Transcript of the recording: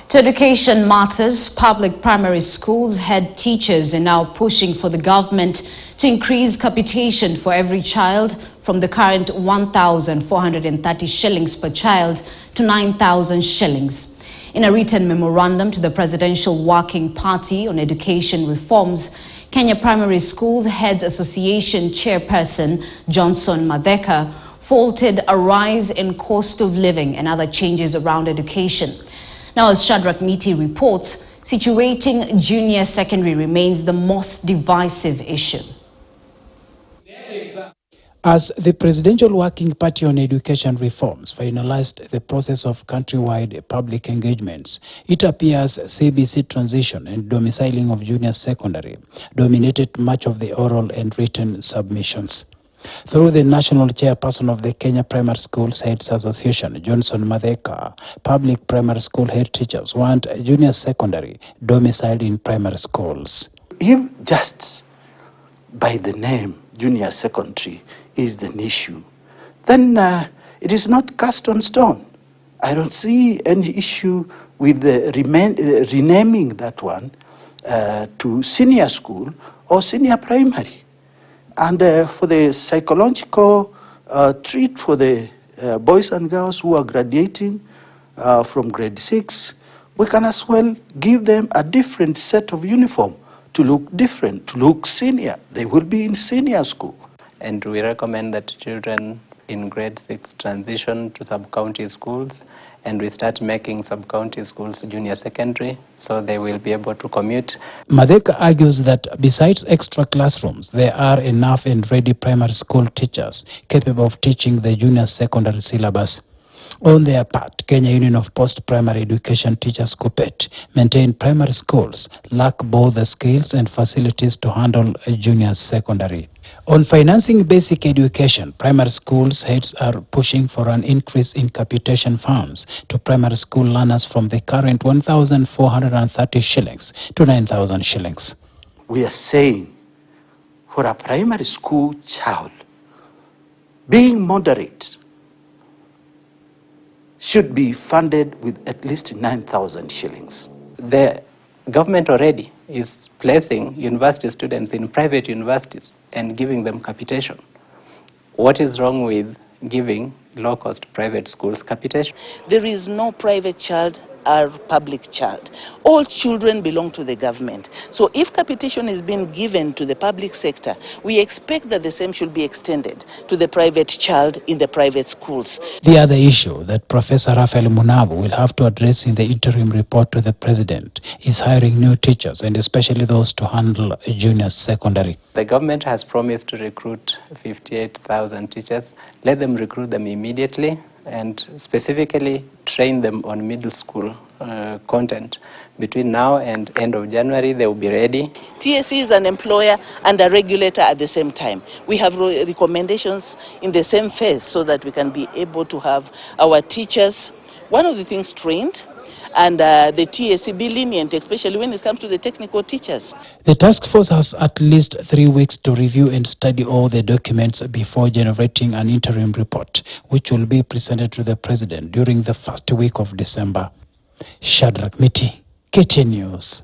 To education matters, public primary schools head teachers are now pushing for the government to increase capitation for every child from the current 1,430 shillings per child to 9,000 shillings. In a written memorandum to the Presidential Working Party on Education Reforms, Kenya Primary Schools Heads Association Chairperson Johnson Madheka faulted a rise in cost of living and other changes around education. Now, as Shadrach Miti reports, situating junior secondary remains the most divisive issue. As the Presidential Working Party on Education Reforms finalized the process of countrywide public engagements, it appears CBC transition and domiciling of junior secondary dominated much of the oral and written submissions. Through the national chairperson of the Kenya Primary Schools Heads Association, Johnson Madheka, public primary school head teachers want junior secondary domiciled in primary schools. If just by the name junior secondary is the issue, then it is not cast on stone. I don't see any issue with the renaming that one to senior school or senior primary. And for the psychological treat for the boys and girls who are graduating from grade 6, we can as well give them a different set of uniform to look different, to look senior. They will be in senior school. And we recommend that children in grade 6 transition to sub-county schools, and we start making sub-county schools junior secondary so they will be able to commute. Madheka argues that besides extra classrooms, there are enough and ready primary school teachers capable of teaching the junior secondary syllabus. On their part, Kenya Union of Post-Primary Education Teachers (KUPPET) maintain primary schools lack both the skills and facilities to handle a junior secondary. On financing basic education, primary schools heads are pushing for an increase in capitation funds to primary school learners from the current 1,430 shillings to 9,000 shillings. We are saying for a primary school child, being moderate should be funded with at least 9,000 shillings. The government already is placing university students in private universities and giving them capitation. What is wrong with giving low-cost private schools capitation? There is no private child or public child. All children belong to the government. So if capitation is being given to the public sector, we expect that the same should be extended to the private child in the private schools. The other issue that Professor Raphael Munavu will have to address in the interim report to the President is hiring new teachers, and especially those to handle junior secondary. The government has promised to recruit 58,000 teachers. Let them recruit them immediately and specifically train them on middle school content. Between now and end of January, they will be ready. TSC is an employer and a regulator at the same time. We have recommendations in the same phase so that we can be able to have our teachers, one of the things, trained, and the TSC be lenient, especially when it comes to the technical teachers. The task force has at least 3 weeks to review and study all the documents before generating an interim report, which will be presented to the President during the first week of December. Shadrach Miti, KTN News.